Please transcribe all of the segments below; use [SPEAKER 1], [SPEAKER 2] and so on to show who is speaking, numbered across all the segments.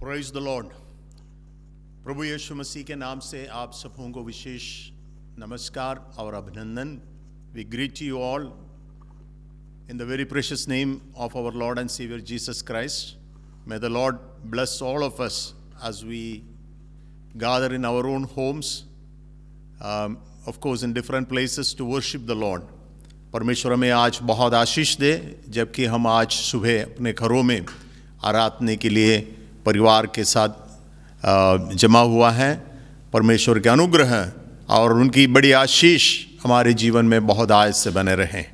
[SPEAKER 1] Praise the Lord. प्रभु यीशु मसीह के नाम से आप सबों को विशेष नमस्कार और अभिनंदन। We greet you all in the very precious name of our Lord and Savior Jesus Christ. May the Lord bless all of us as we gather in our own homes, of course in different places to worship the Lord. परमेश्वर हमें आज बहुत आशीष दे जबकि हम आज सुबह अपने घरों में आराधने के लिए परिवार के साथ जमा हुआ है। परमेश्वर के अनुग्रह और उनकी बड़ी आशीष हमारे जीवन में बहुत आयत से बने रहें।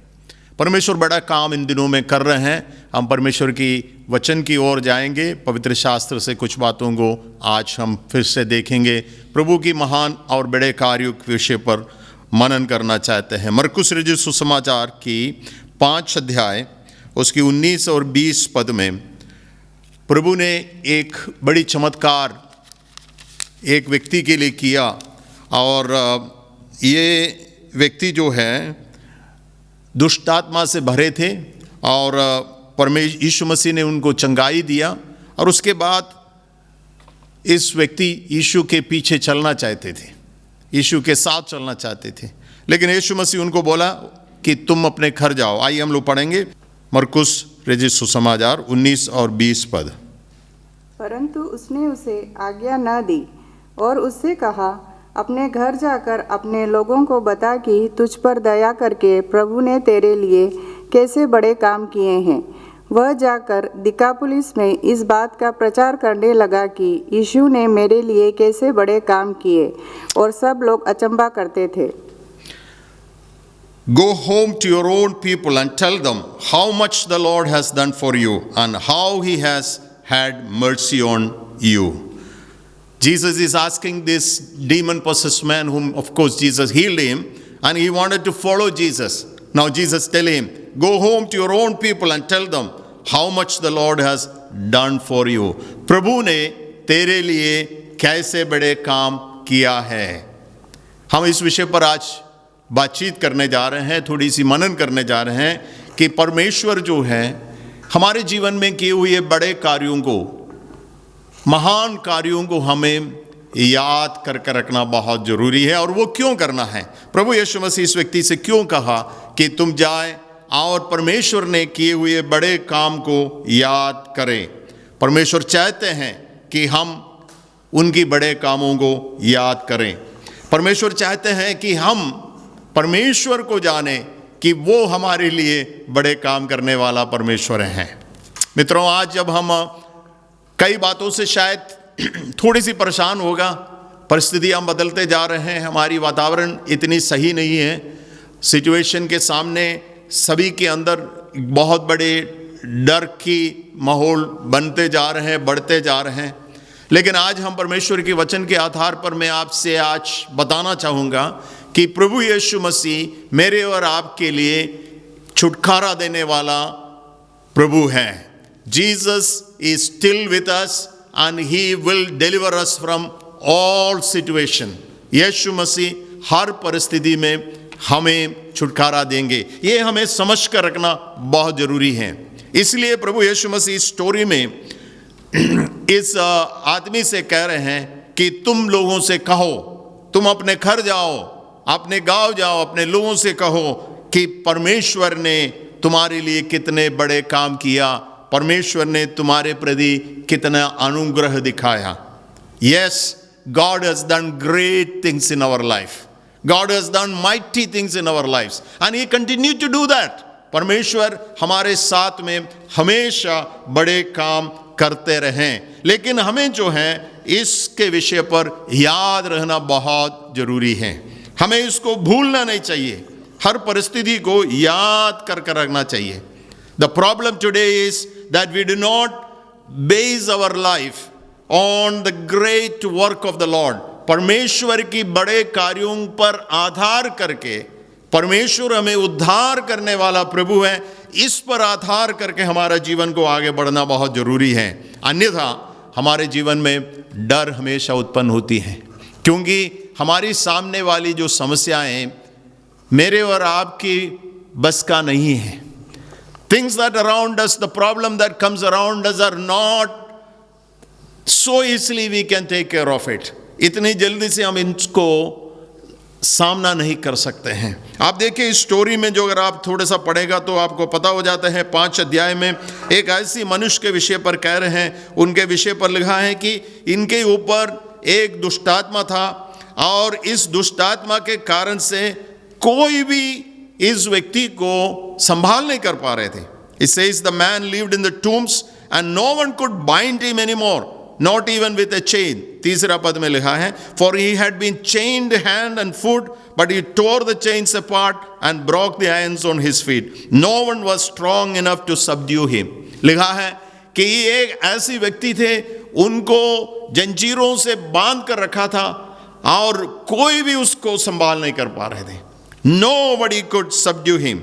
[SPEAKER 1] परमेश्वर बड़ा काम इन दिनों में कर रहे हैं। हम परमेश्वर की वचन की ओर जाएंगे। पवित्र शास्त्र से कुछ बातों को आज हम फिर से देखेंगे। प्रभु की महान और बड़े कार्यों के विषय पर मनन करना चाहते हैं। मरकुस रचित सुसमाचार की 5 अध्याय उसकी 19 और 20 पद में प्रभु ने एक बड़ी चमत्कार एक व्यक्ति के लिए किया और ये व्यक्ति जो है दुष्ट आत्मा से भरे थे और परमेश्वर यीशु मसीह ने उनको चंगाई दिया और उसके बाद इस व्यक्ति यीशु के पीछे चलना चाहते थे, यीशु के साथ चलना चाहते थे, लेकिन यीशु मसीह उनको बोला कि तुम अपने घर जाओ। आइए हम लोग पढ़ेंगे मरकुस रचित सुसमाचार 19 और 20 पद।
[SPEAKER 2] परंतु उसने उसे आज्ञा न दी और उससे कहा, अपने घर जाकर अपने लोगों को बता कि तुझ पर दया करके प्रभु ने तेरे लिए कैसे बड़े काम किए हैं। वह जाकर दिकापुलिस में इस बात का प्रचार करने लगा कि यीशु ने मेरे लिए कैसे बड़े काम किए, और सब लोग अचंभा करते थे।
[SPEAKER 1] Go home to your own people and tell them how much the Lord has done for you and how he has had mercy on you. Jesus is asking this demon-possessed man, whom of course Jesus healed him, and he wanted to follow Jesus. Now Jesus tell him, go home to your own people and tell them how much the Lord has done for you. प्रभु ने तेरे लिए कैसे बड़े काम किया है। हम इस विषय पर आज बातचीत करने जा रहे हैं, थोड़ी सी मनन करने जा रहे हैं कि परमेश्वर जो है हमारे जीवन में किए हुए बड़े कार्यों को, महान कार्यों को हमें याद करके रखना बहुत जरूरी है। और वो क्यों करना है? प्रभु यीशु मसीह इस व्यक्ति से क्यों कहा कि तुम जाए और परमेश्वर ने किए हुए बड़े काम को याद करें? परमेश्वर चाहते हैं कि हम उनकी बड़े कामों को याद करें। परमेश्वर चाहते हैं कि हम परमेश्वर को जाने कि वो हमारे लिए बड़े काम करने वाला परमेश्वर है। मित्रों, आज जब हम कई बातों से शायद थोड़ी सी परेशान होगा, परिस्थितियां बदलते जा रहे हैं, हमारी वातावरण इतनी सही नहीं है, सिचुएशन के सामने सभी के अंदर बहुत बड़े डर की माहौल बनते जा रहे हैं, बढ़ते जा रहे हैं। लेकिन आज हम परमेश्वर के वचन के आधार पर मैं आपसे आज बताना चाहूँगा कि प्रभु यीशु मसीह मेरे और आपके लिए छुटकारा देने वाला प्रभु है। Jesus is still with us and he will deliver us from all situation. यीशु मसीह हर परिस्थिति में हमें छुटकारा देंगे, ये हमें समझ कर रखना बहुत जरूरी है। इसलिए प्रभु यीशु मसीह इस स्टोरी में इस आदमी से कह रहे हैं कि तुम लोगों से कहो, तुम अपने घर जाओ, अपने गांव जाओ, अपने लोगों से कहो कि परमेश्वर ने तुम्हारे लिए कितने बड़े काम किया, परमेश्वर ने तुम्हारे प्रति कितना अनुग्रह दिखाया। Yes, God has done great things in our life. God has done mighty things in our lives and he continued to do that. परमेश्वर हमारे साथ में हमेशा बड़े काम करते रहें, लेकिन हमें जो है इसके विषय पर याद रहना बहुत जरूरी है। हमें इसको भूलना नहीं चाहिए, हर परिस्थिति को याद कर रखना चाहिए। The problem today is that we do not base our life on the great work of the Lord. परमेश्वर की बड़े कार्यों पर आधार करके, परमेश्वर हमें उद्धार करने वाला प्रभु है, इस पर आधार करके हमारा जीवन को आगे बढ़ना बहुत जरूरी है। अन्यथा हमारे जीवन में डर हमेशा उत्पन्न होती है, क्योंकि हमारी सामने वाली जो समस्याएं मेरे और आपकी बस का नहीं है। Things that around us, the problem that comes around us are not so easily we can take care of it. इतनी जल्दी से हम इनको सामना नहीं कर सकते हैं। आप देखिए इस स्टोरी में जो अगर आप थोड़ा सा पढ़ेगा तो आपको पता हो जाता है। 5 अध्याय में एक ऐसी मनुष्य के विषय पर कह रहे हैं, उनके विषय पर लिखा है कि इनके ऊपर एक दुष्टात्मा था और इस दुष्टात्मा के कारण से कोई भी इस व्यक्ति को संभाल नहीं कर पा रहे थे। It says the man lived in the tombs and no one could bind him anymore, not even with a chain. तीसरा पद में लिखा है, for he had been chained hand and foot, but he tore the chains apart and broke the irons on his feet. No one was strong enough to subdue him. लिखा है कि ये एक ऐसे व्यक्ति थे, उनको जंजीरों से बांध कर रखा था और कोई भी उसको संभाल नहीं कर पा रहे थे। Nobody could subdue him.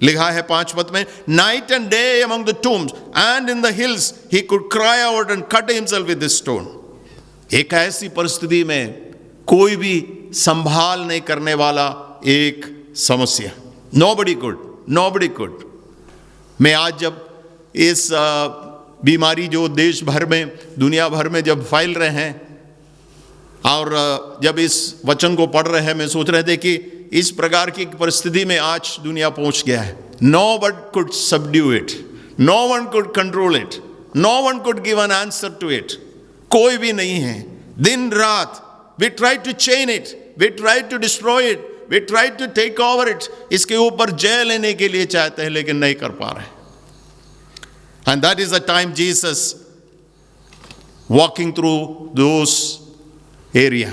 [SPEAKER 1] लिखा है 5 पद में, night and day among the tombs and in the hills he could cry out and cut himself with this stone. एक ऐसी परिस्थिति में कोई भी संभाल नहीं करने वाला एक समस्या। Nobody could. मैं आज जब इस बीमारी जो देश भर में, दुनिया भर में जब फैल रहे हैं और जब इस वचन को पढ़ रहे हैं, मैं सोच रहे थे कि इस प्रकार की परिस्थिति में आज दुनिया पहुंच गया है। No one could subdue it, no one could control it, no one could give an answer to it. कोई भी नहीं है। दिन रात we tried to chain it, we tried to destroy it, we tried to take over it. इसके ऊपर जय लेने के लिए चाहते हैं लेकिन नहीं कर पा रहे। And that is the time Jesus walking through those area,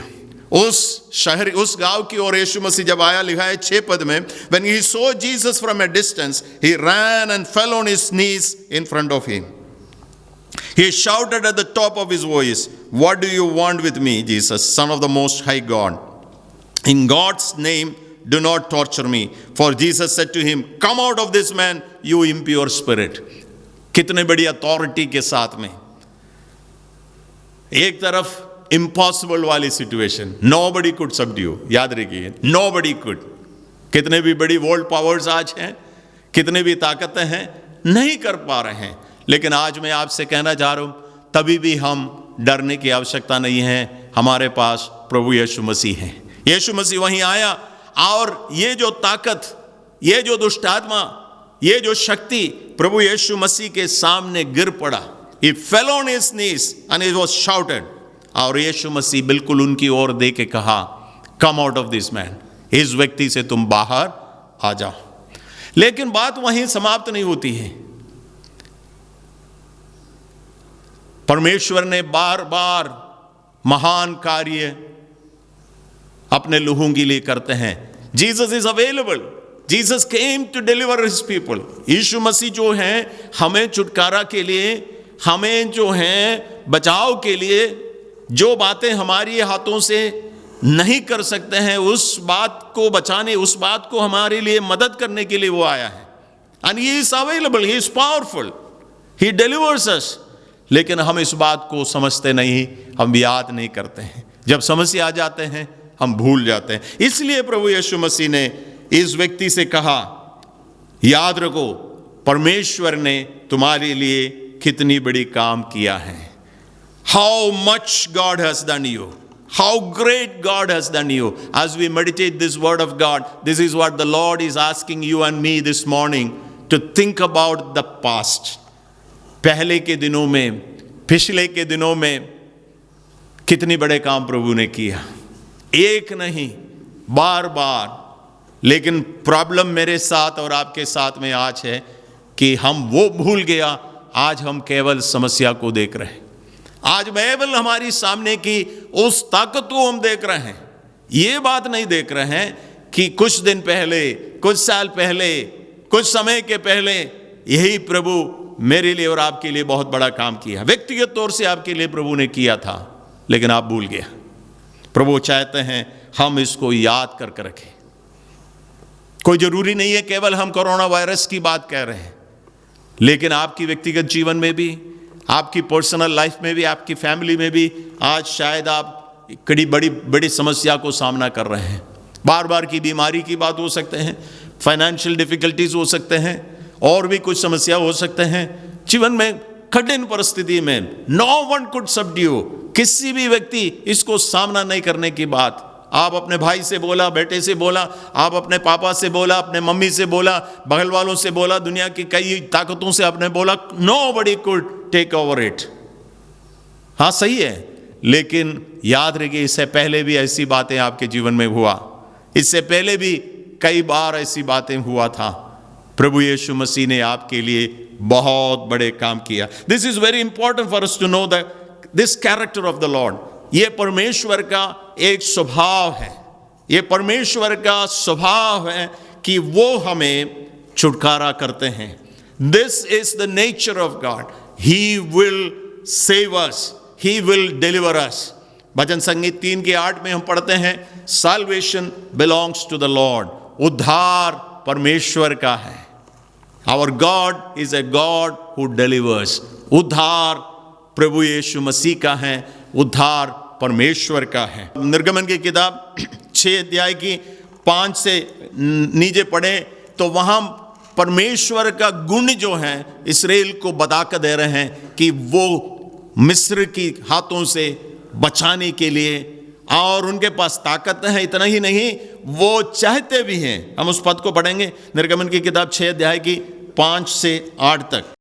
[SPEAKER 1] उस शहर, उस गांव की ओर यीशु मसीह जब आया, लिखा है 6 पद में, when he saw Jesus from a distance, he ran and fell on his knees in front of him. He shouted at the top of his voice, "What do you want with me, Jesus, Son of the Most High God? In God's name, do not torture me." For Jesus said to him, "Come out of this man, you impure spirit." कितने बड़ी authority के साथ में, एक तरफ impossible वाली situation, nobody could subdue. याद रखिए, नोबडी कुड। कितने भी बड़ी वर्ल्ड पावर्स आज हैं, कितने भी ताकतें हैं, नहीं कर पा रहे हैं। लेकिन आज मैं आपसे कहना चाह रहा हूं, तभी भी हम डरने की आवश्यकता नहीं है। हमारे पास प्रभु यीशु मसीह है। यीशु मसीह वहीं आया और ये जो ताकत, ये जो दुष्टात्मा, ये जो शक्ति प्रभु यीशु मसीह के सामने गिर पड़ा। He fell on his knees and he was shouted. और यीशु मसीह बिल्कुल उनकी ओर दे के कहा, come out of this man, इस व्यक्ति से तुम बाहर आ जाओ। लेकिन बात वहीं समाप्त नहीं होती है। परमेश्वर ने बार बार महान कार्य अपने लोगों के लिए करते हैं। Jesus is available, Jesus came to deliver his people. Yeshu Masih जो है हमें छुटकारा के लिए, हमें जो है बचाव के लिए, जो बातें हमारी हाथों से नहीं कर सकते हैं, उस बात को बचाने, उस बात को हमारे लिए मदद करने के लिए वो आया है। And he is available, he is powerful, he delivers us. लेकिन हम इस बात को समझते नहीं, हम याद नहीं करते हैं। जब समस्या आ जाते हैं हम भूल जाते हैं। इसलिए प्रभु यीशु मसीह ने इस व्यक्ति से कहा, याद रखो परमेश्वर ने तुम्हारे लिए कितनी बड़ी काम किया है। How much God has done you, how great God has done you. As we meditate this word of God, this is what the Lord is asking you and me this morning, to think about the past. पहले के दिनों में, पिछले के दिनों में कितने बड़े काम प्रभु ने किया, एक नहीं बार बार। लेकिन प्रॉब्लम मेरे साथ और आपके साथ में आज है कि हम वो भूल गया। आज हम केवल समस्या को देख रहे हैं। आज केवल हमारी सामने की उस ताकत को हम देख रहे हैं। ये बात नहीं देख रहे हैं कि कुछ दिन पहले, कुछ साल पहले, कुछ समय के पहले यही प्रभु मेरे लिए और आपके लिए बहुत बड़ा काम किया, व्यक्तिगत तौर से आपके लिए प्रभु ने किया था, लेकिन आप भूल गया। प्रभु चाहते हैं हम इसको याद करके रखें। कोई जरूरी नहीं है केवल हम कोरोना वायरस की बात कह रहे हैं, लेकिन आपकी व्यक्तिगत जीवन में भी, आपकी पर्सनल लाइफ में भी, आपकी फैमिली में भी आज शायद आप कड़ी बड़ी समस्या को सामना कर रहे हैं। बार बार की बीमारी की बात हो सकते हैं, फाइनेंशियल डिफिकल्टीज हो सकते हैं, और भी कुछ समस्या हो सकते हैं। जीवन में कठिन परिस्थिति में नो वन कुड सबड्यू, किसी भी व्यक्ति इसको सामना नहीं करने की बात। आप अपने भाई से बोला, बेटे से बोला, आप अपने पापा से बोला, अपने मम्मी से बोला, बगल वालों से बोला, दुनिया की कई ताकतों से आपने बोला, nobody could take over it. हाँ सही है, लेकिन याद रखिए इससे पहले भी ऐसी बातें आपके जीवन में हुआ, इससे पहले भी कई बार ऐसी बातें हुआ था। प्रभु यीशु मसीह ने आपके लिए बहुत बड़े काम किया। This is very important for us to know that this character of the Lord. ये परमेश्वर का एक स्वभाव है, ये परमेश्वर का स्वभाव है कि वो हमें छुटकारा करते हैं। This is the nature of God, he will save us, he will deliver us. भजन संगीत 3:8 में हम पढ़ते हैं, salvation belongs to the Lord, उद्धार परमेश्वर का है। Our God is a God who delivers, उद्धार प्रभु यीशु मसीह का है, उद्धार परमेश्वर का है। निर्गमन की किताब 6 अध्याय की 5 से नीचे पढ़े तो वहां परमेश्वर का गुण जो है इस्राएल को बता कर दे रहे हैं कि वो मिस्र की हाथों से बचाने के लिए, और उनके पास ताकत है। इतना ही नहीं, वो चाहते भी हैं। हम उस पद को पढ़ेंगे, निर्गमन की किताब 6 अध्याय की 5 से 8 तक।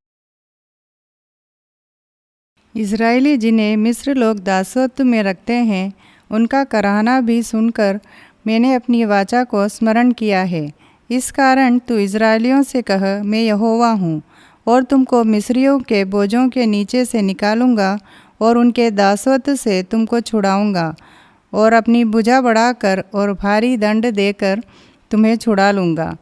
[SPEAKER 2] इज़राइली जिन्हें मिस्र लोग दासत्व में रखते हैं, उनका कराहना भी सुनकर मैंने अपनी वाचा को स्मरण किया है। इस कारण तू इज़राइलियों से कह, मैं यहोवा हूँ, और तुमको मिस्रियों के बोझों के नीचे से निकालूंगा और उनके दासत्व से तुमको छुड़ाऊंगा, और अपनी भुजा बढ़ाकर और भारी दंड देकर तुम्हें छुड़ा लूँगा।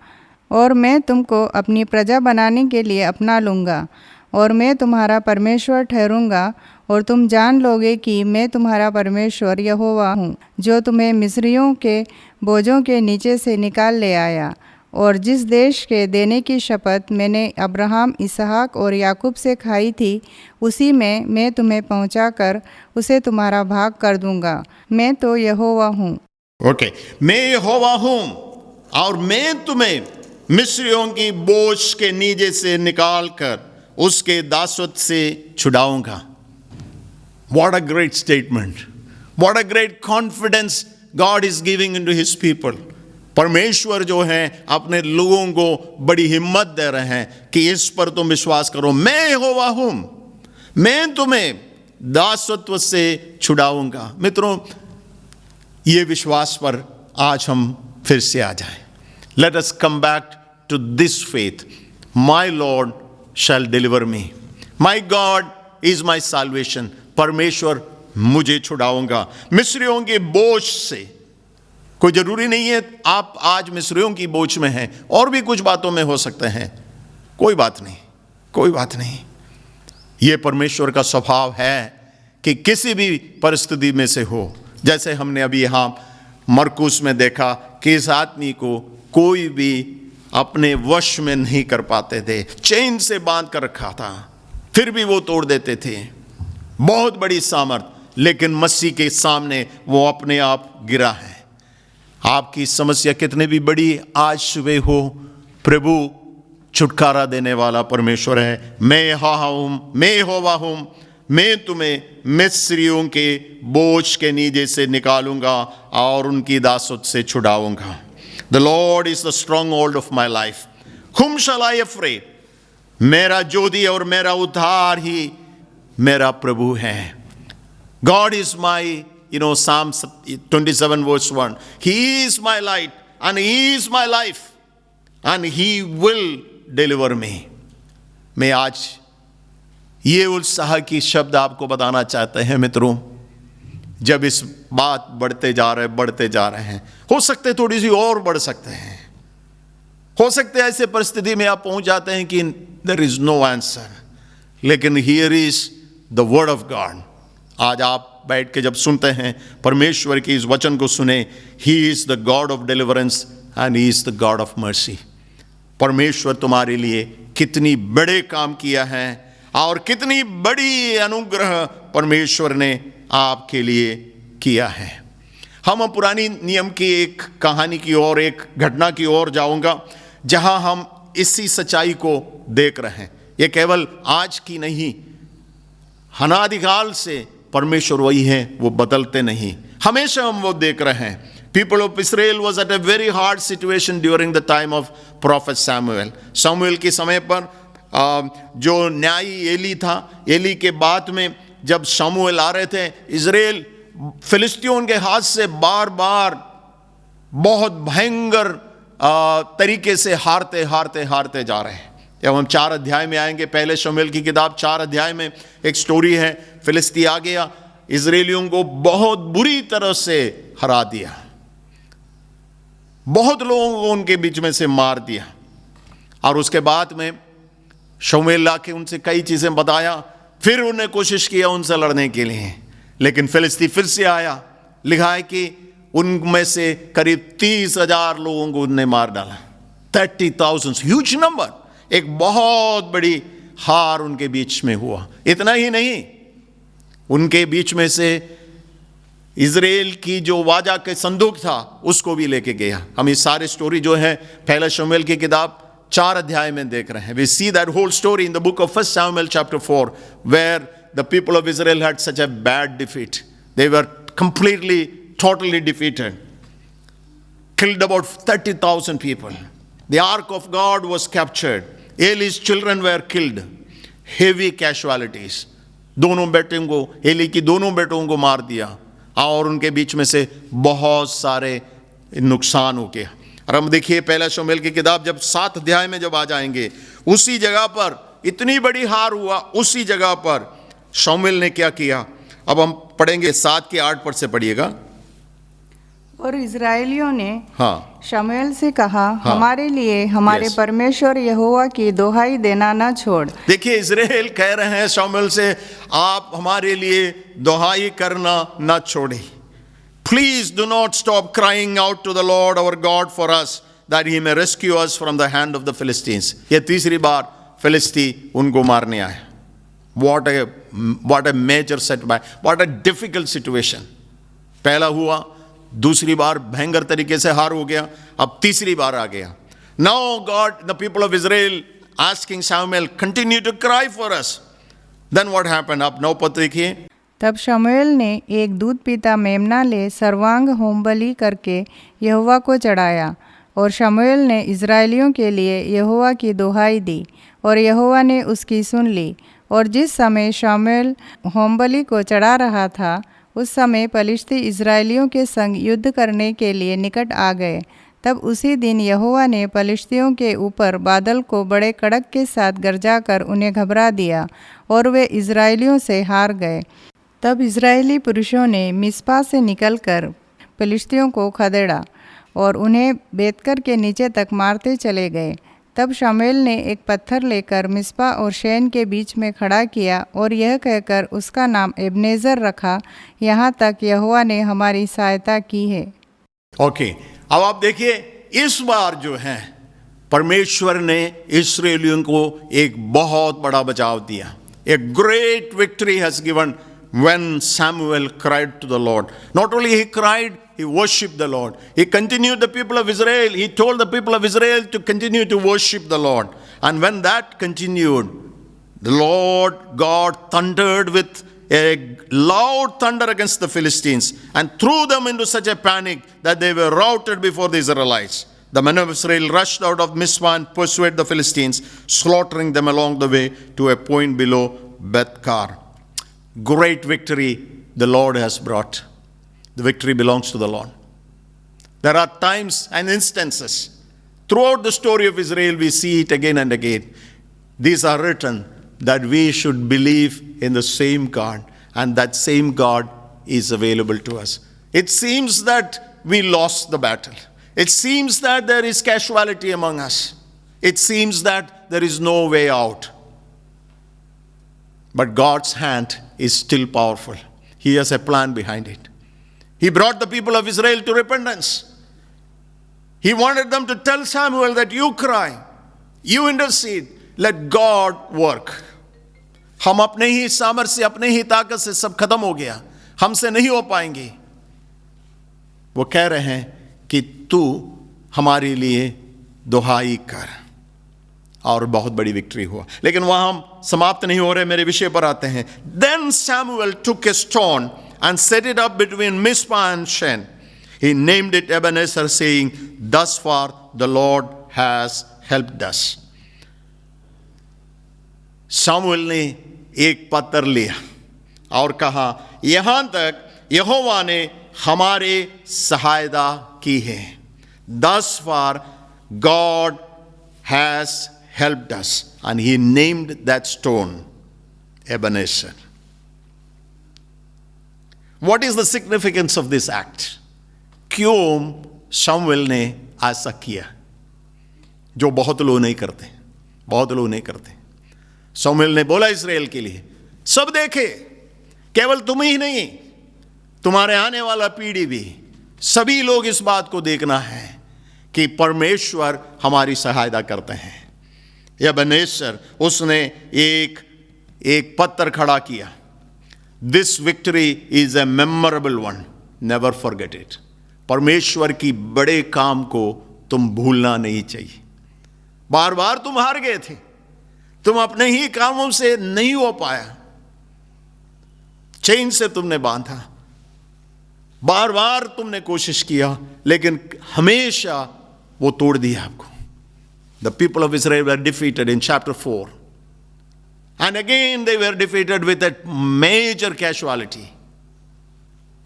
[SPEAKER 2] और मैं तुमको अपनी प्रजा बनाने के लिए अपना लूँगा, और मैं तुम्हारा परमेश्वर ठहरूंगा, और तुम जान लोगे कि मैं तुम्हारा परमेश्वर यहोवा हूँ, जो तुम्हें मिस्रियों के बोझों के नीचे से निकाल ले आया। और जिस देश के देने की शपथ मैंने अब्राहम, इसहाक और याकूब से खाई थी, उसी में मैं तुम्हें पहुँचाकर उसे तुम्हारा भाग कर दूँगा। मैं तो यहोवा हूँ।
[SPEAKER 1] ओके, मैं यहोवा हूँ, और मैं तुम्हें मिस्रियों की बोझ के नीचे से निकाल कर उसके दासत्व से छुड़ाऊंगा। What a great statement! What a great confidence God is giving into His people. परमेश्वर जो है अपने लोगों को बड़ी हिम्मत दे रहे हैं कि इस पर तुम विश्वास करो, मैं यहोवा हूं, मैं तुम्हें दासत्व से छुड़ाऊंगा। मित्रों, ये विश्वास पर आज हम फिर से आ जाएं। Let us come back to this faith. My Lord shall deliver me. My God is my salvation. परमेश्वर मुझे छुड़ाऊंगा मिस्रियों के बोझ से। कोई जरूरी नहीं है आप आज मिस्रियों की बोझ में हैं, और भी कुछ बातों में हो सकते हैं। कोई बात नहीं, कोई बात नहीं। यह परमेश्वर का स्वभाव है कि किसी भी परिस्थिति में से हो, जैसे हमने अभी यहां मरकुस में देखा कि इस आदमी को कोई भी अपने वश में नहीं कर पाते थे, चेन से बांध कर रखा था, फिर भी वो तोड़ देते थे। बहुत बड़ी सामर्थ, लेकिन मसीह के सामने वो अपने आप गिरा है। आपकी समस्या कितने भी बड़ी आज सुबह हो, प्रभु छुटकारा देने वाला परमेश्वर है। मैं यहोवा हूँ, मैं यहोवा हूँ, मैं तुम्हें मिस्रियों के बोझ के नीचे से निकालूंगा और उनकी दासत्व से छुड़ाऊंगा। The Lord is the stronghold of my life. Whom shall I afraid? मेरा ज्योति और मेरा उद्धार ही मेरा प्रभु है। God is my, Psalm 27 verse 1. He is my light and He is my life and He will deliver me. मैं आज ये उत्साह की शब्द आपको बताना चाहते हैं मित्रों। जब इस बात बढ़ते जा रहे हैं, हो सकते थोड़ी सी और बढ़ सकते हैं, हो सकते ऐसे परिस्थिति में आप पहुंच जाते हैं कि देयर इज नो आंसर, लेकिन here is the word of God. आज आप बैठ के जब सुनते हैं परमेश्वर की इस वचन को सुने, he is the God of deliverance and he is the God of mercy. परमेश्वर तुम्हारे लिए कितनी बड़े काम किया है और कितनी बड़ी अनुग्रह परमेश्वर ने आपके लिए किया है। हम पुरानी नियम की एक कहानी की ओर, एक घटना की ओर जाऊंगा जहां हम इसी सच्चाई को देख रहे हैं। ये केवल आज की नहीं, अनादिकाल से परमेश्वर वही है, वो बदलते नहीं, हमेशा हम वो देख रहे हैं। People of Israel was at a very hard situation during the time of prophet Samuel. Samuel के समय पर जो न्यायी एली था, एली के बाद में जब शमूएल आ रहे थे, इजराइल फिलिस्तीयों के हाथ से बार बार बहुत भयंकर तरीके से हारते हारते हारते जा रहे हैं। जब हम 4 अध्याय में आएंगे, पहले शमूएल की किताब 4 अध्याय में एक स्टोरी है, फिलिस्ती आ गया, इजराइलियों को बहुत बुरी तरह से हरा दिया, बहुत लोगों को उनके बीच में से मार दिया। और उसके बाद में शमूएल लाके उनसे कई चीजें बताया, फिर उन्हें कोशिश किया उनसे लड़ने के लिए, लेकिन फिलिस्ती फिर से आया। लिखा है कि उनमें से करीब 30,000 लोगों को उनने मार डाला। 30,000, ह्यूज नंबर, एक बहुत बड़ी हार उनके बीच में हुआ। इतना ही नहीं, उनके बीच में से इजराइल की जो वाजा के संदूक था उसको भी लेके गया। हम इस सारे स्टोरी जो है पहले शमूएल की किताब 4 अध्याय में देख रहे हैं। We see that whole story in the book of 1 Samuel chapter 4, where the people of Israel had such a bad defeat. They were completely, totally defeated. Killed about 30,000 people. The ark of God was captured. Eli's children were killed. Heavy casualties. दोनों बेटों को, Eli की दोनों बेटों को मार दिया और उनके बीच में से बहुत सारे नुकसान हो गया। और हम देखिए पहला शमूएल की किताब जब 7 अध्याय में जब आ जाएंगे, उसी जगह पर इतनी बड़ी हार हुआ, उसी जगह पर शमूएल ने क्या किया, अब हम पढ़ेंगे 7 के 8 पद से पढ़िएगा।
[SPEAKER 2] और इजराइलियों ने
[SPEAKER 1] हाँ
[SPEAKER 2] शमूएल से कहा, हमारे लिए हमारे परमेश्वर यहोवा की दोहाई देना न छोड़।
[SPEAKER 1] देखिए इजराइल कह रहे हैं शमूएल से, आप हमारे लिए दोहाई करना न छोड़े। Please do not stop crying out to the Lord our God for us, that he may rescue us from the hand of the Philistines. ये तीसरी बार फिलिस्ती उनको मारने आए। What a major setback, what a difficult situation. पहला हुआ, दूसरी बार भयंकर तरीके से हार हो गया, अब तीसरी बार आ गया। Now God, the people of Israel asking Samuel, continue to cry for us. Then what happened? आप 9 पद देखिए।
[SPEAKER 2] तब शमूएल ने एक दूध पीता मेमना ले सर्वांग होमबलि करके यहोवा को चढ़ाया, और शमूएल ने इजराइलियों के लिए यहोवा की दोहाई दी, और यहोवा ने उसकी सुन ली। और जिस समय शमूएल होमबलि को चढ़ा रहा था, उस समय पलिश्ती इजराइलियों के संग युद्ध करने के लिए निकट आ गए। तब उसी दिन यहोवा ने पलिश्तियों के ऊपर बादल को बड़े कड़क के साथ गरजाकर उन्हें घबरा दिया, और वे इजराइलियों से हार गए। तब इजरायली पुरुषों ने मिस्पा से निकलकर पलिश्तियों को खदेड़ा और उन्हें बेतकर के नीचे तक मारते चले गए। तब शमूएल ने एक पत्थर लेकर मिस्पा और शेन के बीच में खड़ा किया, और यह कहकर उसका नाम एबनेजर रखा, यहाँ तक यहोवा ने हमारी सहायता की है।
[SPEAKER 1] ओके, अब आप देखिए इस बार जो है परमेश्वर ने इस्राएलियों को एक बहुत बड़ा बचाव दिया। A great victory has given when Samuel cried to the Lord. Not only he cried, he worshipped the Lord. He continued the people of Israel. He told the people of Israel to continue to worship the Lord. And when that continued, the Lord God thundered with a loud thunder against the Philistines and threw them into such a panic that they were routed before the Israelites. The men of Israel rushed out of Mizpah and pursued the Philistines, slaughtering them along the way to a point below Beth-kar. Great victory the Lord has brought. The victory belongs to the Lord. There are times and instances throughout the story of Israel, we see it again and again. These are written that we should believe in the same God, and that same God is available to us. It seems that we lost the battle. It seems that there is casualty among us. It seems that there is no way out. But God's hand is still powerful. He has a plan behind it. He brought the people of Israel to repentance. He wanted them to tell Samuel that you cry, you intercede, let God work. हम अपने ही सामर्थ्य से, अपने ही ताकत से सब खत्म हो गया, हमसे नहीं हो पाएंगे। वो कह रहे हैं कि तू हमारे लिए दुहाई कर। और बहुत बड़ी विक्ट्री हुआ। लेकिन वहां हम समाप्त नहीं हो रहे, मेरे विषय पर आते हैं। Then Samuel took a stone and set it up between Mizpah and Shen. He named it Ebenezer, saying, Thus far the Lord has helped us. Samuel ने एक पत्थर लिया और कहा, यहां तक यहोवा ने हमारे सहायता की है। Thus far God has helped us. And he named that stone Ebenezer. What is the significance of this act? क्यों शमूएल ने ऐसा किया जो बहुत लोग नहीं करते, बहुत लोग नहीं करते। शमूएल ने बोला इस्राएल के लिए, सब देखे, केवल तुम ही नहीं, तुम्हारे आने वाला पीढ़ी भी, सभी लोग इस बात को देखना है कि परमेश्वर हमारी सहायता करते हैं। एबेनेजर, उसने एक पत्थर खड़ा किया। This victory is a memorable one, never forget it. परमेश्वर की बड़े काम को तुम भूलना नहीं चाहिए। बार बार तुम हार गए थे, तुम अपने ही कामों से नहीं हो पाया, चेन से तुमने बांधा, बार बार तुमने कोशिश किया, लेकिन हमेशा वो तोड़ दिया आपको। The people of Israel were defeated in chapter 4. And again they were defeated with a major casualty.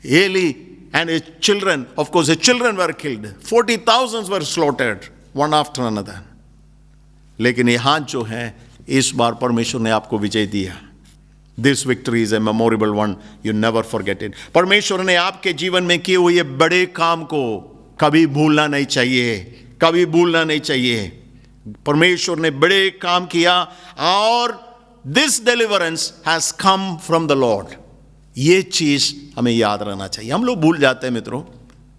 [SPEAKER 1] Eli and his children, of course his children were killed. 40,000 were slaughtered, one after another. लेकिन यहाँ जो है, इस बार परमेश्वर ने आपको विजय दिया। This victory is a memorable one, you never forget it. परमेश्वर ने आपके जीवन में किए हुए बड़े काम को कभी भूलना नहीं चाहिए, कभी भूलना नहीं चाहिए। परमेश्वर ने बड़े काम किया और this deliverance has come from the Lord. ये चीज हमें याद रहना चाहिए। हम लोग भूल जाते हैं मित्रों,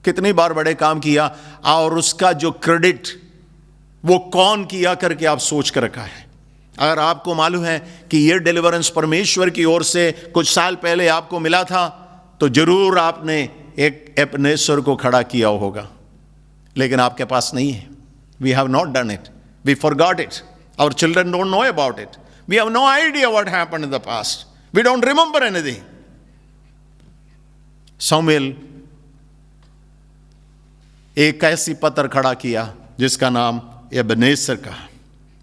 [SPEAKER 1] कितनी बार बड़े काम किया और उसका जो क्रेडिट वो कौन किया करके आप सोच कर रखा है। अगर आपको मालूम है कि ये डिलीवरेंस परमेश्वर की ओर से कुछ साल पहले आपको मिला था, तो जरूर आपने एक एबेनेजर को खड़ा किया होगा, लेकिन आपके पास नहीं है। We have not done it, we forgot it. Our children don't know about it. We have no idea what happened in the past. We don't remember anything. शमूएल एक ऐसी पत्थर खड़ा किया जिसका नाम एबेनेजर का।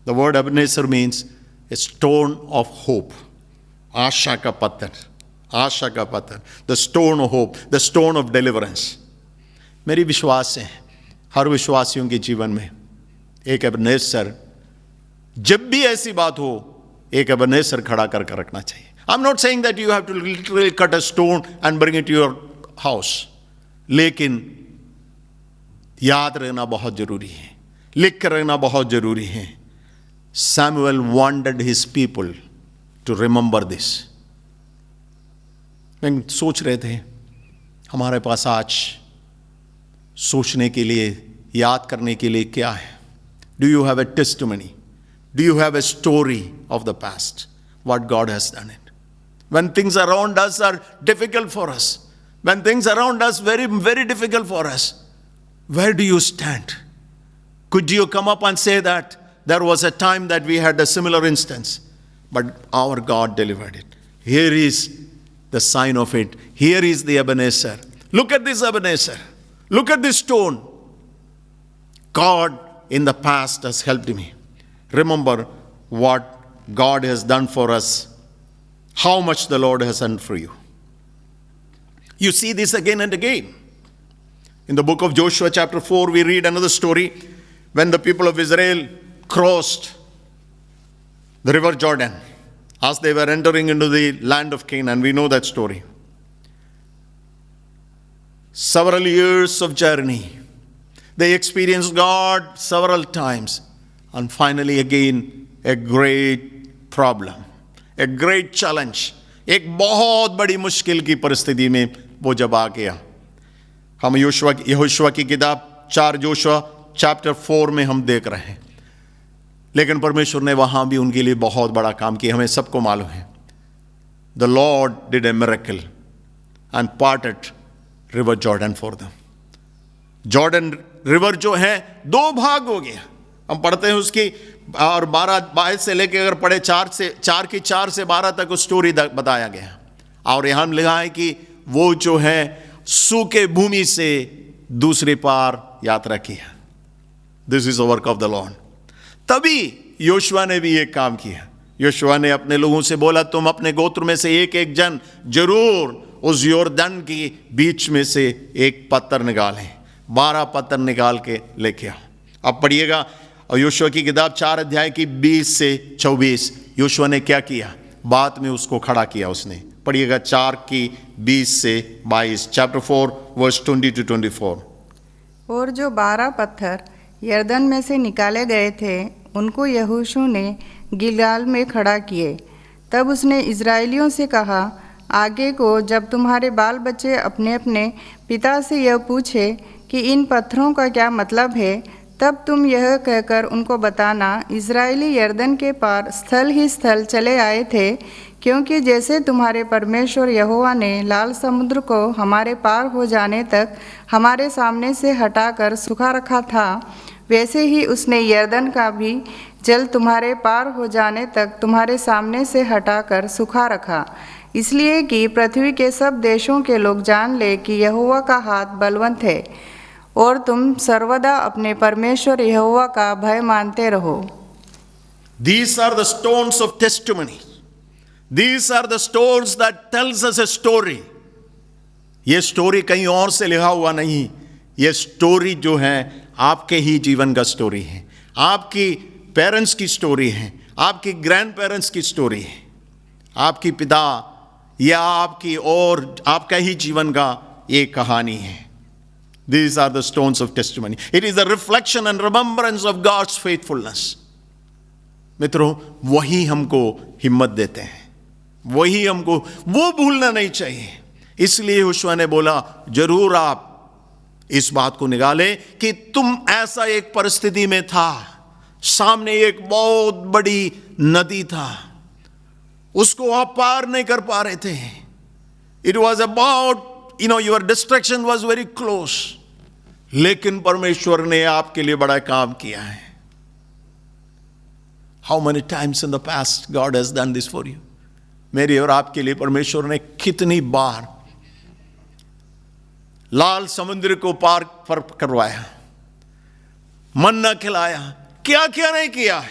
[SPEAKER 1] The word Ebenezer means a stone of hope. आशा का पत्थर, आशा का पत्थर। The stone of hope, the stone of deliverance. मेरी विश्वास है हर विश्वासियों के जीवन में एक एबेनेजर, जब भी ऐसी बात हो, एक एबेनेजर खड़ा करके रखना चाहिए। I am not saying that you have to literally cut a stone and bring it to your house, लेकिन याद रहना बहुत जरूरी है, लिख कर रहना बहुत जरूरी है। Samuel wanted his people to remember this. मैं सोच रहे थे हमारे पास आज सोचने के लिए, याद करने के लिए क्या है? Do you have a testimony? Do you have a story of the past? What God has done it? When things around us are difficult for us, when things around us very, very difficult for us, where do you stand? Could you come up and say that there was a time that we had a similar instance, but our God delivered it? Here is the sign of it. Here is the Ebenezer. Look at this Ebenezer. Look at this stone. God in the past has helped me. Remember what God has done for us, how much the Lord has done for you. You see this again and again. In the book of Joshua chapter 4, we read another story when the people of Israel crossed the river Jordan as they were entering into the land of Canaan. We know that story. Several years of journey. They experienced God several times, and finally again a great problem, a great challenge. एक बहुत बड़ी मुश्किल की परिस्थिति में वो जब आ गया। हम यहोशुआ की किताब 4 जोशुआ चैप्टर 4 में हम देख रहे हैं, लेकिन परमेश्वर ने वहां भी उनके लिए बहुत बड़ा काम किया। हमें सबको मालूम है, The Lord did a miracle and parted river Jordan for them. Jordan river जो है 2 भाग हो गया। हम पढ़ते हैं उसकी और 12-22 से लेके अगर पढ़े 4 से 12 तक उस स्टोरी बताया गया। और यहाँ लिखा है कि वो जो है सूखे भूमि से दूसरे पार यात्रा किया। This is the work of the Lord. तभी योशुआ ने भी एक काम किया। योशुआ ने अपने लोगों से बोला, तुम अपने गोत्र में से एक एक जन जरूर उस यॉर्दन के बीच में से एक पत्थर निकालें। 12 पत्थर निकाल के लेके आओ। अब पढ़िएगा और योशुआ की किताब 4 अध्याय की 20 से 24। योशुआ ने क्या किया, बाद में उसको खड़ा किया उसने। पढ़िएगा 4 की 20 से 22, चैप्टर 4 वर्स 20 to 24।
[SPEAKER 2] और जो 12 पत्थर यरदन में से निकाले गए थे, उनको यहोशू ने गिलगाल में खड़ा किए। तब उसने इज़राइलियों से कहा, आगे को जब तुम्हारे बाल बच्चे अपने अपने पिता से यह पूछे कि इन पत्थरों का क्या मतलब है, तब तुम यह कहकर उनको बताना, इज़राइली यरदन के पार स्थल ही स्थल चले आए थे, क्योंकि जैसे तुम्हारे परमेश्वर यहोवा ने लाल समुद्र को हमारे पार हो जाने तक हमारे सामने से हटाकर सूखा रखा था, वैसे ही उसने यरदन का भी जल तुम्हारे पार हो जाने तक तुम्हारे सामने से हटाकर सूखा रखा, इसलिए कि पृथ्वी के सब देशों के लोग जान ले कि यहोवा का हाथ बलवंत है, और तुम सर्वदा अपने परमेश्वर यहोवा का भय मानते रहो।
[SPEAKER 1] These are the stones of testimony. These are the stones that tells us a story. ये स्टोरी कहीं और से लिखा हुआ नहीं। ये स्टोरी जो है आपके ही जीवन का स्टोरी है, आपकी पेरेंट्स की स्टोरी है, आपकी ग्रैंड पेरेंट्स की स्टोरी है, आपकी पिता या आपकी और आपका ही जीवन का एक कहानी है। These are the stones of testimony. It is a reflection and remembrance of God's faithfulness. मित्रों, वही हमको हिम्मत देते हैं, वही हमको, वो भूलना नहीं चाहिए। इसलिए यहोशू ने बोला, जरूर आप इस बात को निकाले कि तुम ऐसा एक परिस्थिति में था, सामने एक बहुत बड़ी नदी था, उसको आप पार नहीं कर पा रहे थे। It was about your destruction was very close, लेकिन परमेश्वर ने आपके लिए बड़ा काम किया है। How many times in the past God has done this for you. मेरे और आपके लिए परमेश्वर ने कितनी बार लाल समुद्र को पार करवाया, मन्ना खिलाया, क्या क्या नहीं किया है।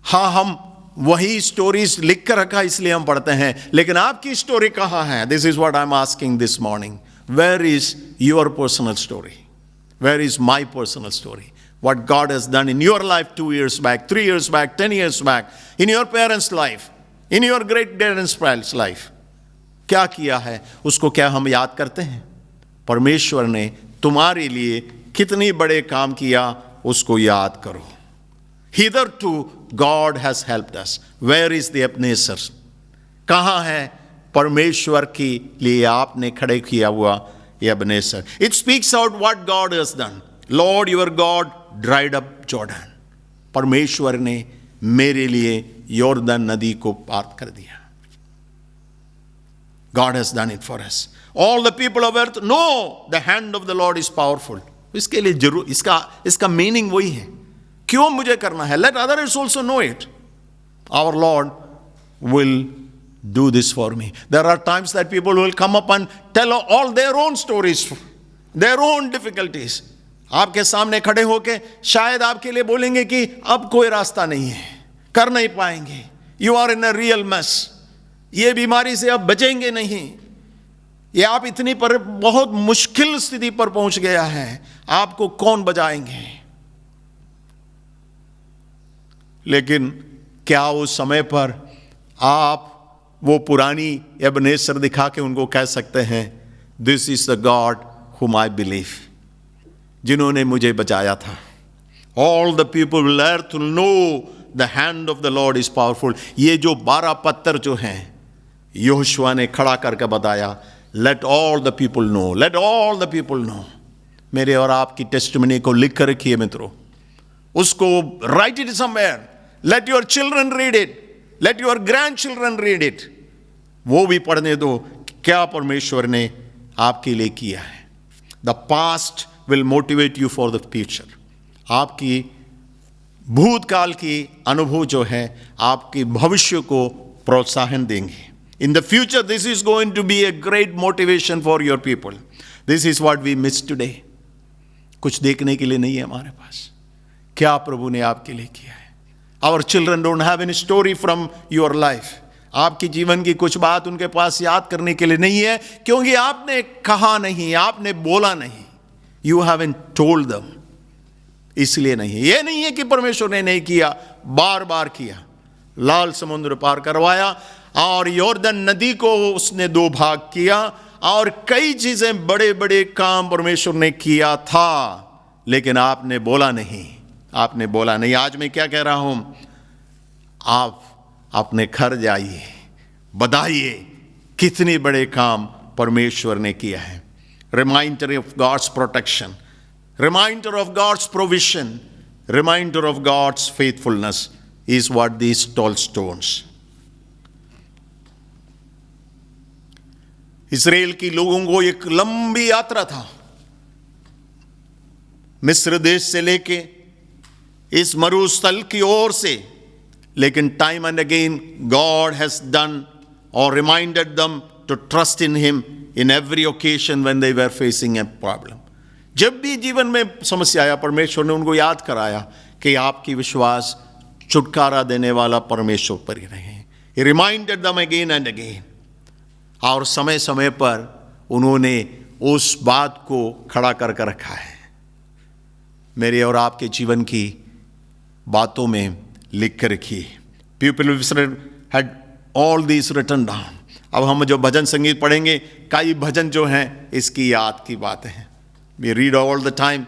[SPEAKER 1] हाँ, हम वही स्टोरीज लिख कर रखा इसलिए हम पढ़ते हैं, लेकिन आपकी स्टोरी कहाँ है? This is what I am asking this morning. Where is your personal story? Where is my personal story? What God has done in your life 2 years back, 3 years back, 10 years back, in your parents' life, in your great-grandparents' life. क्या किया है, उसको क्या हम याद करते हैं? परमेश्वर ने तुम्हारे लिए कितनी बड़े काम किया, उसको याद करो। Hitherto God has helped us. Where is the Ebenezer? कहाँ है परमेश्वर के लिए आपने खड़े किया हुआ Ebenezer? It speaks out what God has done. Lord your God dried up Jordan. परमेश्वर ने मेरे लिए यॉर्दन नदी को पार कर दिया। God has done it for us. All the people of earth know the hand of the Lord is powerful. इसके लिए जरूर इसका मीनिंग वही है, क्यों मुझे करना है? Let others also know it. Our Lord will do this for me. There are times that people will come up and tell all their own stories, their own difficulties. आपके सामने खड़े होके शायद आपके लिए बोलेंगे कि अब कोई रास्ता नहीं है, कर नहीं पाएंगे, you are in a real mess, ये बीमारी से अब बचेंगे नहीं, ये आप इतनी पर बहुत मुश्किल स्थिति पर पहुंच गया है, आपको कौन बचाएंगे? लेकिन क्या उस समय पर आप वो पुरानी एबनेसर दिखा के उनको कह सकते हैं, दिस इज द गॉड हुम आई बिलीव, जिन्होंने मुझे बचाया था? All the people will learn to know the hand of the Lord is powerful. ये जो 12 पत्थर जो हैं, यहोशू ने खड़ा करके बताया, let all the people know, let all the people know. मेरे और आपकी टेस्टिमनी को लिख कर रखिए मित्रों, उसको write it somewhere, let your children read it, let your grandchildren read it. वो भी पढ़ने दो क्या परमेश्वर ने आपके लिए किया है। The past will motivate you for the future. आपकी भूतकाल की अनुभव जो है आपके भविष्य को प्रोत्साहन देंगे. In the future, this is going to be a great motivation for your people. This is what we miss today. कुछ देखने के लिए नहीं है हमारे पास. क्या प्रभु ने आपके लिए किया है. Our children don't have any story from your life. आपके जीवन की कुछ बात उनके पास याद करने के लिए नहीं है, क्योंकि आपने कहा नहीं, आपने बोला नहीं. You haven't told them. इसलिए नहीं है. ये नहीं है कि परमेश्वर ने नहीं किया, बार बार किया. लाल समुद्र पार करवाया और यॉर्दन नदी को उसने 2 भाग किया, और कई चीजें, बड़े बड़े काम परमेश्वर ने किया था, लेकिन आपने बोला नहीं. आपने बोला नहीं. आज मैं क्या कह रहा हूं, आप अपने घर जाइए, बताइए कितने बड़े काम परमेश्वर ने किया है. Reminder of God's protection, reminder of God's provision, reminder of God's faithfulness is what these tall stones. इस्राएल की लोगों को एक लंबी यात्रा था, मिस्र देश से लेके इस मरुस्थल की ओर से, लेकिन time and again God has done और reminded them to trust in him in every occasion when they were facing a problem. जब भी जीवन में समस्या आया, परमेश्वर ने उनको याद कराया कि आपकी विश्वास छुटकारा देने वाला परमेश्वर पर ही रहे. He reminded them again and again. और समय समय पर उन्होंने उस बात को खड़ा करके रखा है. मेरे और आपके जीवन की बातों में लिख कर रखी. People of Israel had all these written down. अब हम जो भजन संगीत पढ़ेंगे, कई भजन जो हैं इसकी याद की बातें हैं. We read all the time,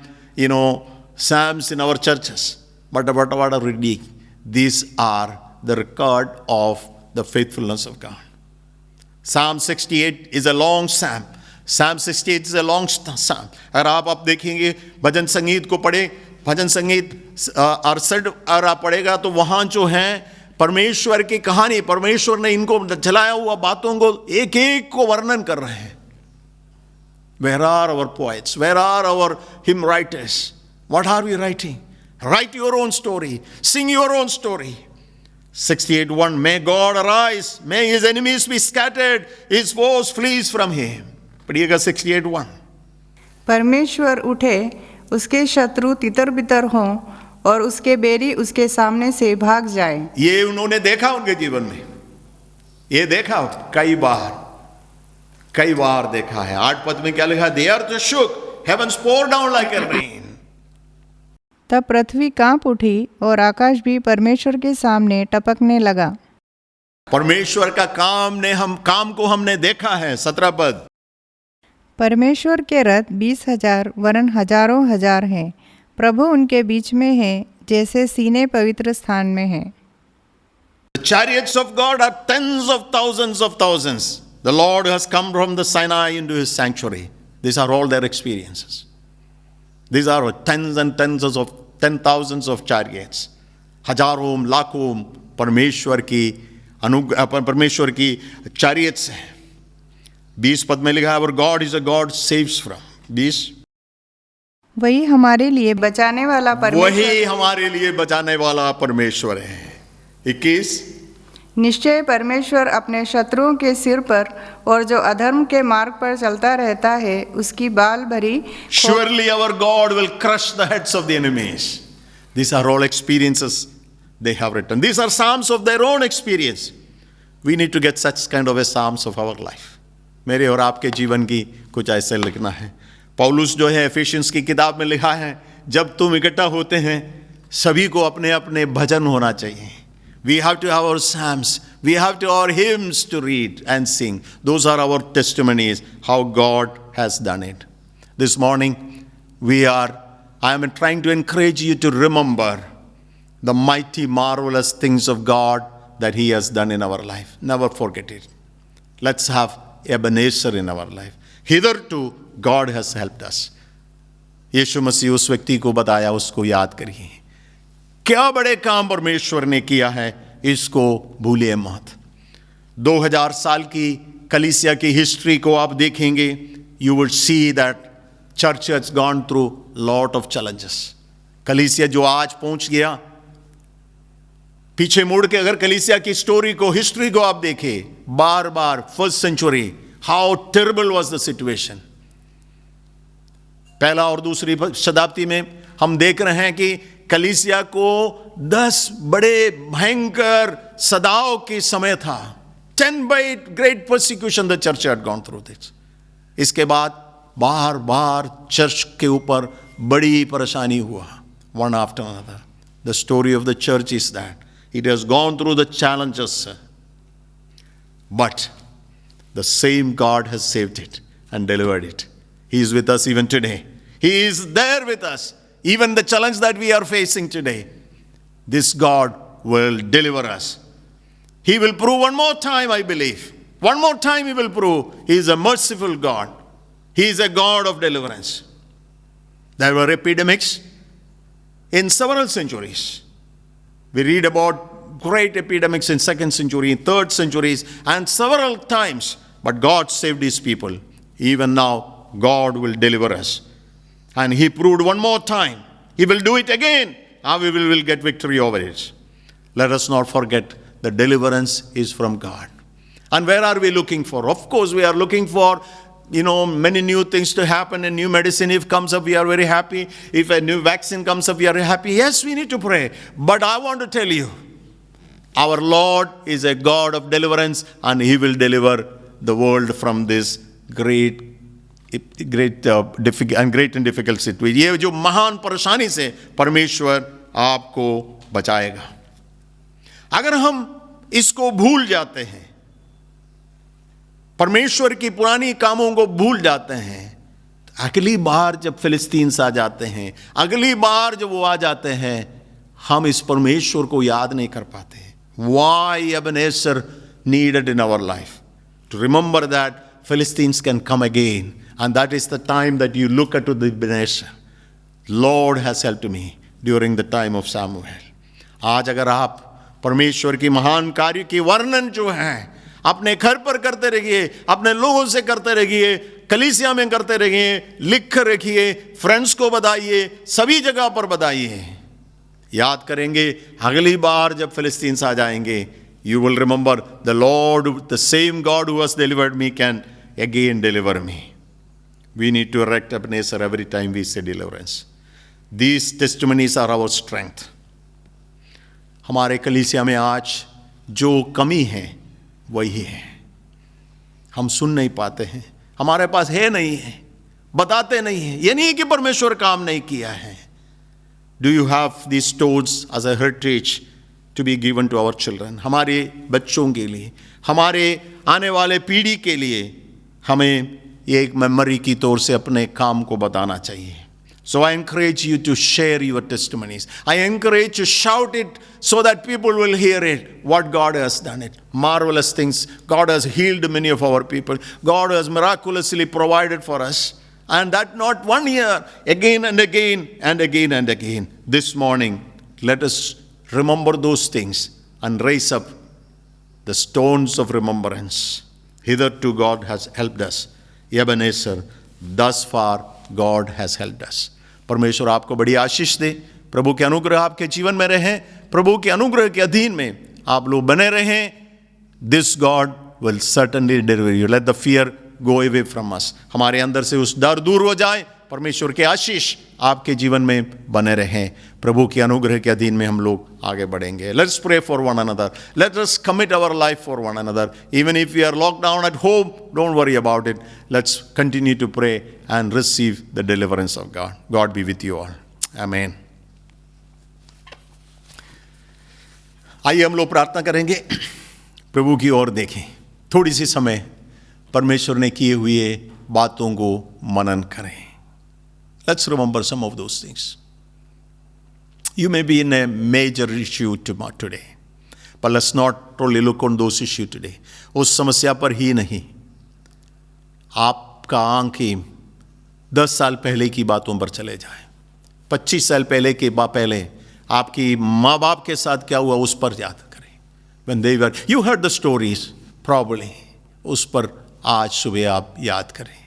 [SPEAKER 1] psalms in our churches. But what are we reading? These are the record of the faithfulness of God. Psalm 68 is a long psalm. Psalm 68 is a long psalm. अगर आप देखेंगे भजन संगीत को पढ़े, भजन संगीत 68 अगर आप पढ़ेगा तो वहाँ जो है परमेश्वर की कहानी, परमेश्वर ने इनको चलाया हुआ बातों को एक एक को वर्णन कर रहे हैं. Where are our poets? Where are our hymn writers? What are we writing? Write your own story. Sing your own story. 68:1. May God arise. May his enemies be scattered. His foes flees from him. पढ़िएगा 68:1.
[SPEAKER 2] परमेश्वर उठे, उसके शत्रु तितर बितर हों और उसके बैरी उसके सामने से भाग जाए.
[SPEAKER 1] ये उन्होंने देखा उनके जीवन में. ये देखा कई बार देखा है. 8 पद में क्या लिखा? The earth shook. Heavens poured down like a rain.
[SPEAKER 2] तब पृथ्वी कांप उठी और आकाश भी परमेश्वर के सामने टपकने लगा.
[SPEAKER 1] परमेश्वर का काम को हमने देखा है. 17 पद.
[SPEAKER 2] परमेश्वर के रथ 20,000 वरन हजारों हजार हैं. प्रभु उनके बीच में है, जैसे सीने पवित्र स्थान में है.
[SPEAKER 1] The chariots of God are tens of thousands. The Lord has come from the Sinai into his sanctuary. These are all their experiences. These are tens and tens of 10,000s of chariots. हजारों लाखों परमेश्वर की chariots हैं. 20 पद में लिखा है, Our God is a God saves from. 20.
[SPEAKER 2] वही हमारे लिए बचाने वाला
[SPEAKER 1] परमेश्वर है. 21.
[SPEAKER 2] निश्चय परमेश्वर अपने शत्रुओं के सिर पर और जो अधर्म के मार्ग पर चलता रहता है उसकी बाल भरी.
[SPEAKER 1] Surely our God will crush the heads of the enemies. These are all experiences they have written. These are psalms of their own experience. We need to get such kind of a psalms of our life. मेरे और आपके जीवन की कुछ ऐसे लिखना है. पौलुस जो है एफिशियंस की किताब में लिखा है, जब तुम इकट्ठा होते हैं सभी को अपने अपने भजन होना चाहिए. We have to have our psalms. We have to our hymns to read and sing. Those are our testimonies how God has done it. This morning I am trying to encourage you to remember the mighty marvelous things of God that he has done in our life. Never forget it. Let's have Ebenezer in our life. Hitherto God has helped us. यीशु मसीह उस व्यक्ति को बताया, उसको याद करिए. क्या बड़े काम परमेश्वर ने किया है, इसको भूलिए मत. 2000 साल की कलीसिया की हिस्ट्री को आप देखेंगे, you will see that church has gone through lot of challenges. कलीसिया जो आज पहुंच गया, पीछे मुड़ के अगर कलीसिया की स्टोरी को, हिस्ट्री को आप देखें, बार बार first century, how terrible was the situation. पहला और दूसरी शताब्दी में हम देख रहे हैं कि कलीसिया को 10 बड़े भयंकर सदाओं के समय था। 10 by great persecution the church had gone through this. इसके बाद बार बार चर्च के ऊपर बड़ी परेशानी हुआ, one after another. The story of the church is that it has gone through the challenges, but the same God has saved it and delivered it. He is with us even today. He is there with us. Even the challenge that we are facing today, this God will deliver us. He will prove one more time, I believe. One more time He will prove He is a merciful God. He is a God of deliverance. There were epidemics in several centuries. We read about great epidemics in 2nd century, 3rd centuries, and several times. But God saved His people. Even now, God will deliver us. And He proved one more time. He will do it again. And we will get victory over it. Let us not forget the deliverance is from God. And where are we looking for? Of course, we are looking for, many new things to happen. A new medicine, if comes up, we are very happy. If a new vaccine comes up, we are happy. Yes, we need to pray. But I want to tell you, our Lord is a God of deliverance, and He will deliver the world from this great and difficult situation. ये जो महान परेशानी से परमेश्वर आपको बचाएगा। अगर हम इसको भूल जाते हैं, परमेश्वर की पुरानी कामों को भूल जाते हैं, अगली बार जब फिलिस्तीन आ जाते हैं, अगली बार जब वो आ जाते हैं, हम इस परमेश्वर को याद नहीं कर पाते। Why Ebenezer needed in our life to remember that Philistines can come again, and that is the time that you look at the Ebenezer. Lord has helped me during the time of Samuel. आज अगर आप परमेश्वर की महान कार्य की वर्णन जो है अपने घर पर करते रहिए, अपने लोगों से करते रहिए, कलीसिया में करते रहिए, लिख कर रखिए, फ्रेंड्स को बताइए, सभी जगह पर बताइए। याद करेंगे अगली बार जब फिलिस्तीन आ जाएंगे, you will remember the Lord, the same God who has delivered me can again deliver me. We need to erect Ebenezer every time we say deliverance. These testimonies are our strength. हमारे कलीसिया में आज जो कमी है वही है, हम सुन नहीं पाते हैं, हमारे पास है नहीं है, बताते नहीं हैं। ये नहीं कि परमेश्वर काम नहीं किया है। Do you have these stones as a heritage to be given to our children? हमारे बच्चों के लिए, हमारे आने वाले पीढ़ी के लिए हमें ये एक मेमोरी की तौर से अपने काम को बताना चाहिए। So I encourage you to share your testimonies. I encourage you to shout it so that people will hear it, what God has done it. Marvelous things. God has healed many of our people. God has miraculously provided for us. And that not one year, again and again and again and again. This morning, let us remember those things and raise up the stones of remembrance. Hitherto God has helped us. Ebenezer, thus far God has helped us. परमेश्वर आपको बड़ी आशीष दे, प्रभु के अनुग्रह आपके जीवन में रहे, प्रभु के अनुग्रह के अधीन में आप लोग बने रहें। This God will certainly deliver you. Let the fear go away from us. हमारे अंदर से उस डर दूर हो जाए। परमेश्वर के आशीष आपके जीवन में बने रहें। प्रभु के अनुग्रह के अधीन में हम लोग आगे बढ़ेंगे। Let's pray for one another. Let us commit our life for one another. Even if we are locked down at home, don't worry about it. Let's continue to pray and receive the deliverance of God. God be with you all. Amen. आइए हम लोग प्रार्थना करेंगे, प्रभु की ओर देखें, थोड़ी सी समय परमेश्वर ने किए हुए बातों को मनन करें। Let's remember some of those things. You may be in a major issue today, but let's not totally look on those issues today. उस समस्या पर ही नहीं, आपका आंखें 10 साल पहले की बातों पर चले जाए, 25 साल पहले के पहले आपकी माँ बाप के साथ क्या हुआ उस पर याद करें। When they were, you heard the stories probably, उस पर आज सुबह आप याद करें।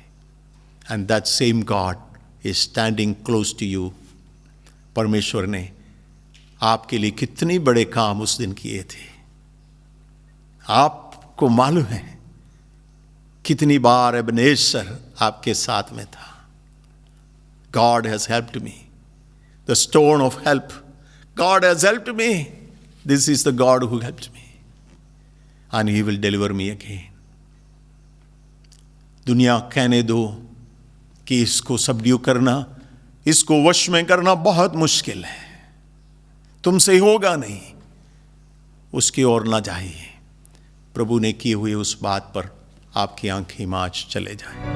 [SPEAKER 1] And that same God is standing close to you. परमेश्वर ने आपके लिए कितने बड़े काम उस दिन किए थे। आपको मालूम है कितनी बार एबनेसर आपके साथ में था। God has helped me. The stone of help. God has helped me. This is the God who helped me. And He will deliver me again. दुनिया कहने दो कि इसको सबड्यू करना, इसको वश में करना बहुत मुश्किल है, तुमसे होगा नहीं, उसकी ओर ना जाइए। प्रभु ने किए हुए उस बात पर आपकी आंखें आज चले जाए।